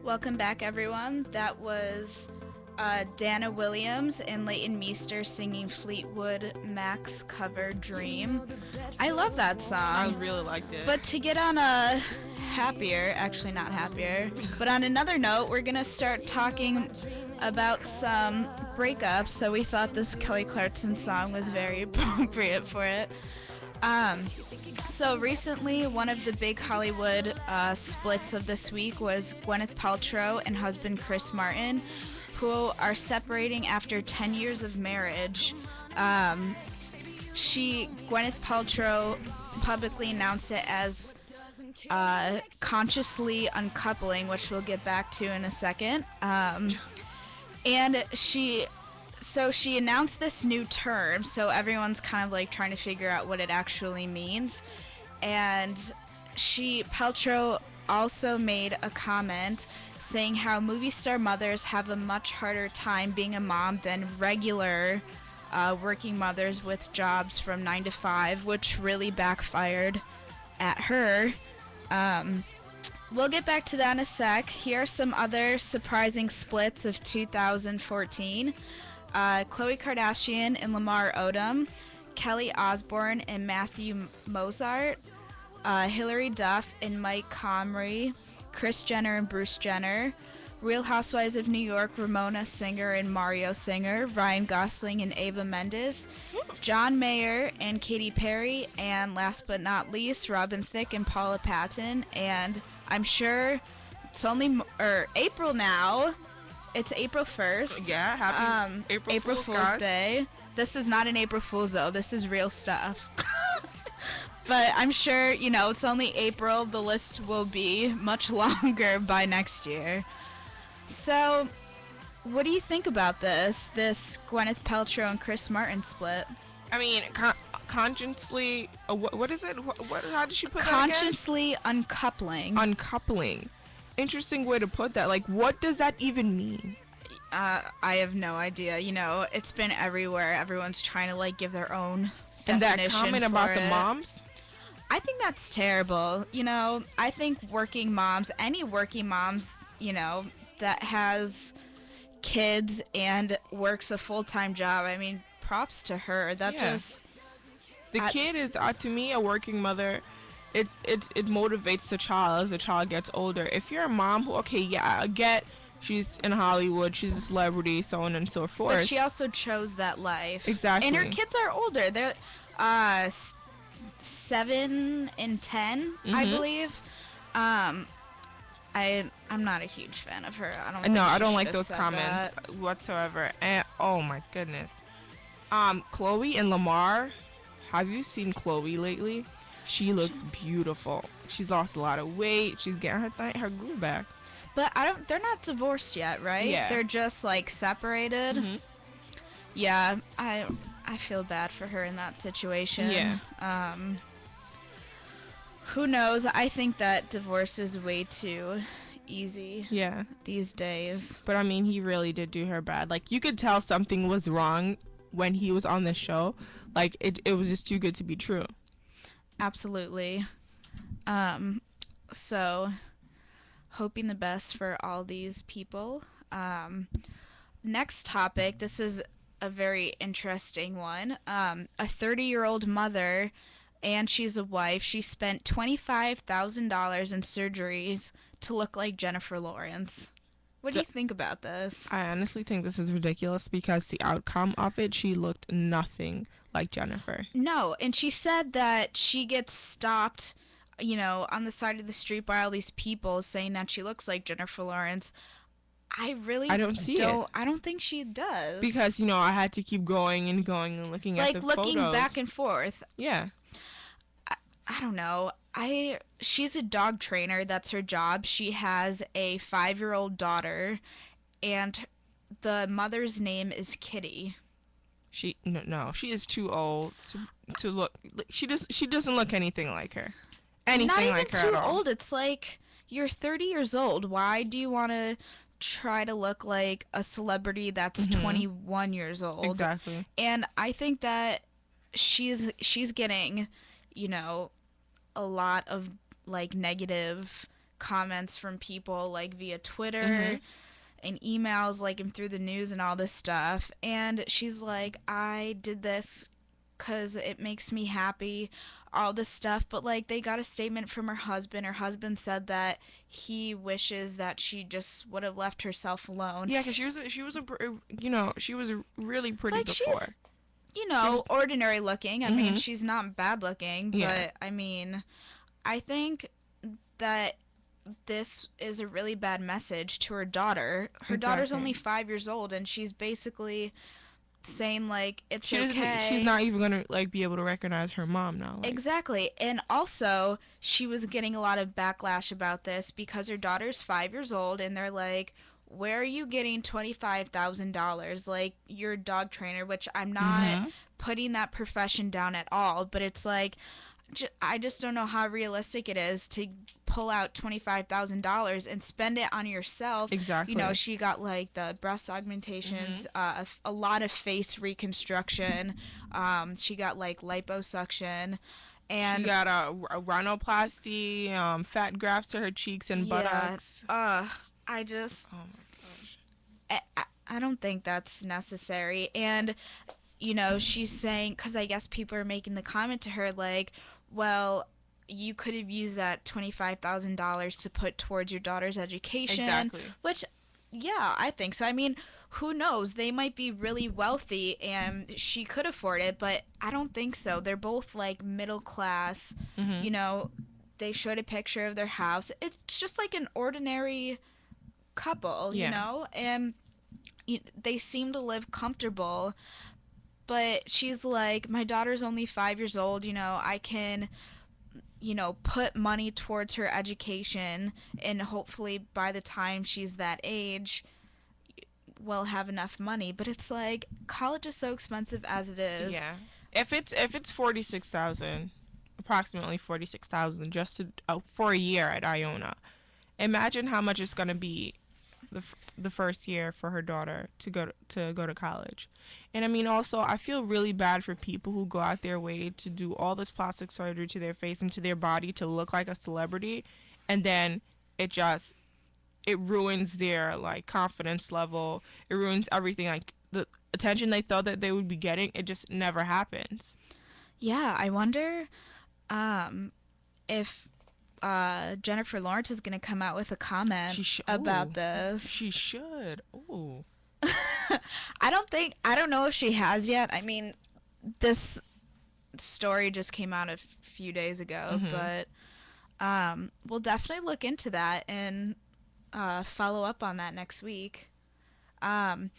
Welcome back, everyone. That was Dana Williams and Leighton Meester singing Fleetwood Mac's cover Dream. I love that song. I really liked it. But to get on a happier, actually not happier, but on another note, we're going to start talking about some breakups, so we thought this Kelly Clarkson song was very appropriate for it. So recently, one of the big Hollywood splits of this week was Gwyneth Paltrow and husband Chris Martin, who are separating after 10 years of marriage. Gwyneth Paltrow publicly announced it as consciously uncoupling, which we'll get back to in a second. And she announced this new term, so everyone's kind of like trying to figure out what it actually means. And Paltrow also made a comment saying how movie star mothers have a much harder time being a mom than regular working mothers with jobs from 9 to 5, which really backfired at her. We'll get back to that in a sec. Here are some other surprising splits of 2014. Khloe Kardashian and Lamar Odom, Kelly Osbourne and Matthew Mozart, Hilary Duff and Mike Comrie, Kris Jenner and Bruce Jenner, Real Housewives of New York, Ramona Singer and Mario Singer, Ryan Gosling and Ava Mendes, John Mayer and Katy Perry, and last but not least, Robin Thicke and Paula Patton. And I'm sure it's only April now. It's April 1st. Yeah, happy April Fool's Day. This is not an April Fool's, though. This is real stuff. But I'm sure, it's only April. The list will be much longer by next year. So, what do you think about this Gwyneth Paltrow and Chris Martin split? I mean, consciously, what is it? How did she put that again? Consciously uncoupling. Uncoupling. Interesting way to put that. Like, what does that even mean? I have no idea. It's been everywhere. Everyone's trying to, give their own definition. And that comment for about it. the moms? I think that's terrible. I think working moms, any working moms, that has kids and works a full-time job, I mean, props to her. The kid is, to me, a working mother. It motivates the child as the child gets older. If you're a mom who, I get she's in Hollywood, she's a celebrity, so on and so forth. But she also chose that life. Exactly. And her kids are older. They're 7 and 10, I believe. I'm not a huge fan of her. I don't like those comments whatsoever. And oh my goodness. Khloe and Lamar, have you seen Khloe lately? She looks beautiful. She's lost a lot of weight. She's getting her groove back. But they're not divorced yet, right? Yeah. They're just separated. Mm-hmm. Yeah, I feel bad for her in that situation. Yeah. Who knows? I think that divorce is way too easy. Yeah. These days. But I mean, he really did do her bad. Like, you could tell something was wrong when he was on the show. Like, it was just too good to be true. Absolutely. So hoping the best for all these people. Next topic, this is a very interesting one. A 30-year-old mother, and she's a wife, she spent $25,000 in surgeries to look like Jennifer Lawrence. What do you think about this? I honestly think this is ridiculous because the outcome of it, she looked nothing like Jennifer. No, and she said that she gets stopped, on the side of the street by all these people saying that she looks like Jennifer Lawrence. I don't think she does. Because, I had to keep going and looking at the photos. Like, looking back and forth. Yeah. I don't know. She's a dog trainer. That's her job. She has a 5-year-old daughter, and the mother's name is Kitty. She is too old to look. She doesn't look anything like her. Anything like her at all. Not even too old. It's like, you're 30 years old. Why do you want to try to look like a celebrity that's 21 years old? Exactly. And I think that she's getting, a lot of negative comments from people like via Twitter Mhm. and emails like and through the news and all this stuff. And she's like, I did this because it makes me happy, all this stuff. But like, they got a statement from her husband. Her husband said that he wishes that she just would have left herself alone. Yeah, because she was really pretty Like, before. she's, She was. ordinary looking. I mean, Mhm. she's not bad looking, Yeah. but I mean, I think that this is a really bad message to her daughter. Her daughter's Exactly. only 5 years old, and she's basically saying like it's She doesn't. okay. She's not even gonna like be able to recognize her mom now. Like. Exactly. And also, she was getting a lot of backlash about this because her daughter's 5 years old, and they're like, where are you getting $25,000? Like, you're a dog trainer, which I'm not Mhm. putting that profession down at all, but it's like, I just don't know how realistic it is to pull out $25,000 and spend it on yourself. Exactly. She got like the breast augmentations, Mhm. a lot of face reconstruction. She got like liposuction, She and got a rhinoplasty, fat grafts to her cheeks and yeah, buttocks. I just Oh my gosh. I don't think that's necessary. And she's saying, because I guess people are making the comment to her like, well, you could have used that $25,000 to put towards your daughter's education, Exactly. which, yeah, I think so. I mean, who knows? They might be really wealthy and she could afford it, but I don't think so. They're both like middle class. Mhm. You know, they showed a picture of their house. It's just like an ordinary couple, Yeah. and they seem to live comfortable. But she's like, my daughter's only 5 years old, I can, put money towards her education, and hopefully by the time she's that age, we'll have enough money. But it's like, college is so expensive as it is. Yeah. If it's 46,000, approximately 46,000 just for a year at Iona. Imagine how much it's gonna be the first year for her daughter to go to college. And I mean, also, I feel really bad for people who go out their way to do all this plastic surgery to their face and to their body to look like a celebrity, and then it just it ruins their like confidence level. It ruins everything. Like the attention they thought that they would be getting, it just never happens. Yeah, I wonder if Jennifer Lawrence is going to come out with a comment about this. She should. Oh. I don't know if she has yet. I mean, this story just came out a few days ago, Mhm. but we'll definitely look into that and follow up on that next week. Um,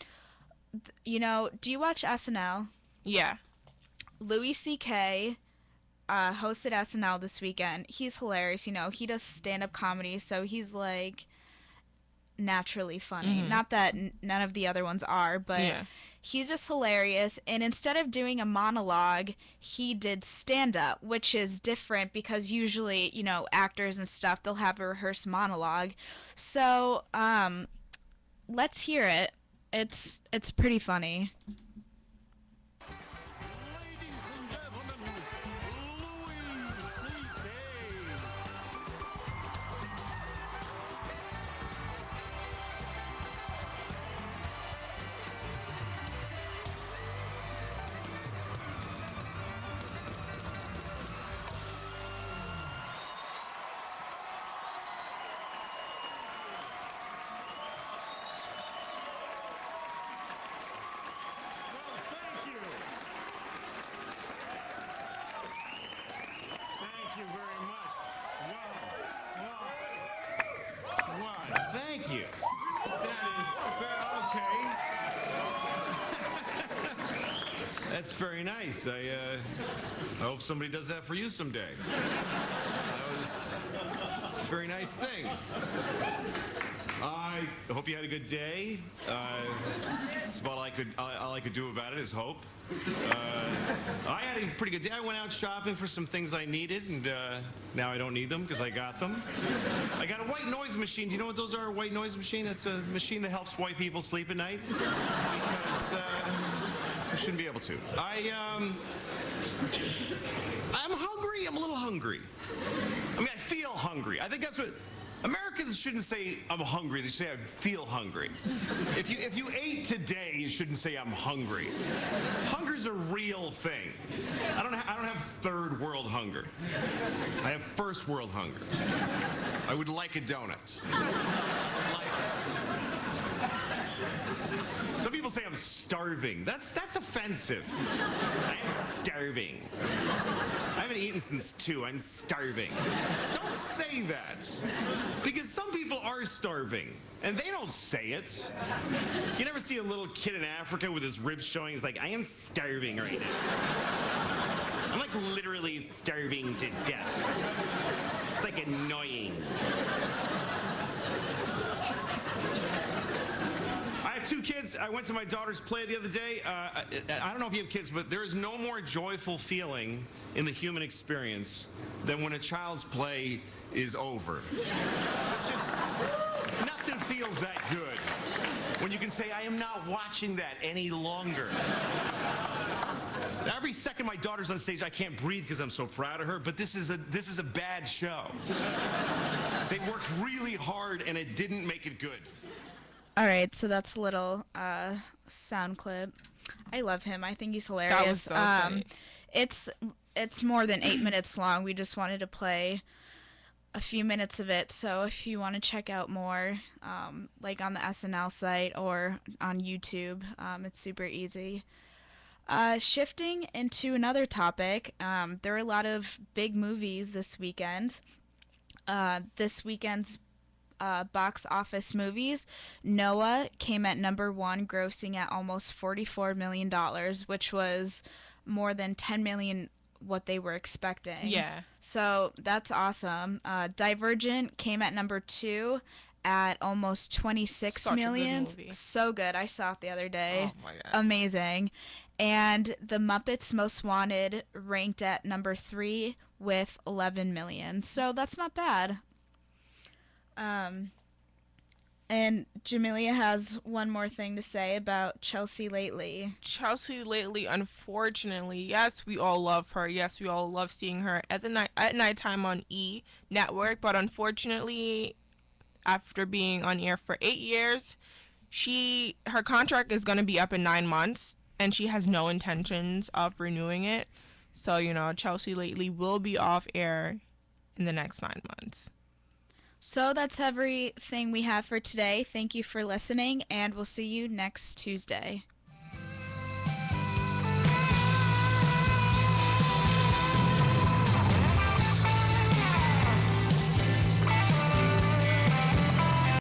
do you watch SNL? Yeah. Louis C.K. Hosted SNL this weekend. He's hilarious. He does stand-up comedy, so he's like naturally funny. Mhm. Not that none of the other ones are, but Yeah. he's just hilarious. And instead of doing a monologue, he did stand-up, which is different because usually, actors and stuff, they'll have a rehearsed monologue. So, let's hear it. It's pretty funny. Ladies and gentlemen, Louis C.K. Well, thank you. Thank you very much. Wow. Thank you. That is okay. That's very nice. I hope somebody does that for you someday. It's a very nice thing. I hope you had a good day. That's about all I could do about it is hope. I had a pretty good day. I went out shopping for some things I needed, and now I don't need them because I got them. I got a white noise machine. Do you know what those are? A white noise machine? It's a machine that helps white people sleep at night because you shouldn't be able to. I'm hungry. I'm a little hungry. I mean, I feel hungry. I think that's what Americans shouldn't say I'm hungry. They should say I feel hungry. If you ate today, you shouldn't say I'm hungry. Hunger's a real thing. I don't have third world hunger. I have first world hunger. I would like a donut. Some people say I'm starving. That's offensive. I am starving. I haven't eaten since 2. I'm starving. Don't say that. Because some people are starving, and they don't say it. You never see a little kid in Africa with his ribs showing. He's like, I am starving right now. I'm like literally starving to death. It's like annoying. I have 2 kids. I went to my daughter's play the other day. I don't know if you have kids, but there is no more joyful feeling in the human experience than when a child's play is over. It's just, nothing feels that good when you can say, I am not watching that any longer. Every second my daughter's on stage, I can't breathe because I'm so proud of her, but this is a bad show. They worked really hard and it didn't make it good. All right, so that's a little sound clip. I love him. I think he's hilarious. That was so funny. It's more than 8 minutes long. We just wanted to play a few minutes of it. So if you want to check out more, like on the SNL site or on YouTube, it's super easy. Shifting into another topic, there were a lot of big movies this weekend. This weekend's box office movies, Noah came at number 1, grossing at almost $44 million, which was more than $10 million what they were expecting. Yeah. So that's awesome. Divergent came at number 2 at almost 26 Such million. a good movie. So good. I saw it the other day. Oh my God. Amazing. And The Muppets Most Wanted ranked at number 3 with 11 million. So that's not bad. And Jamelia has one more thing to say about Chelsea Lately. Chelsea Lately, unfortunately, yes, we all love her. Yes, we all love seeing her at nighttime on E Network. But unfortunately, after being on air for 8 years, her contract is going to be up in 9 months, and she has no intentions of renewing it. So, Chelsea Lately will be off air in the next 9 months. So that's everything we have for today. Thank you for listening, and we'll see you next Tuesday.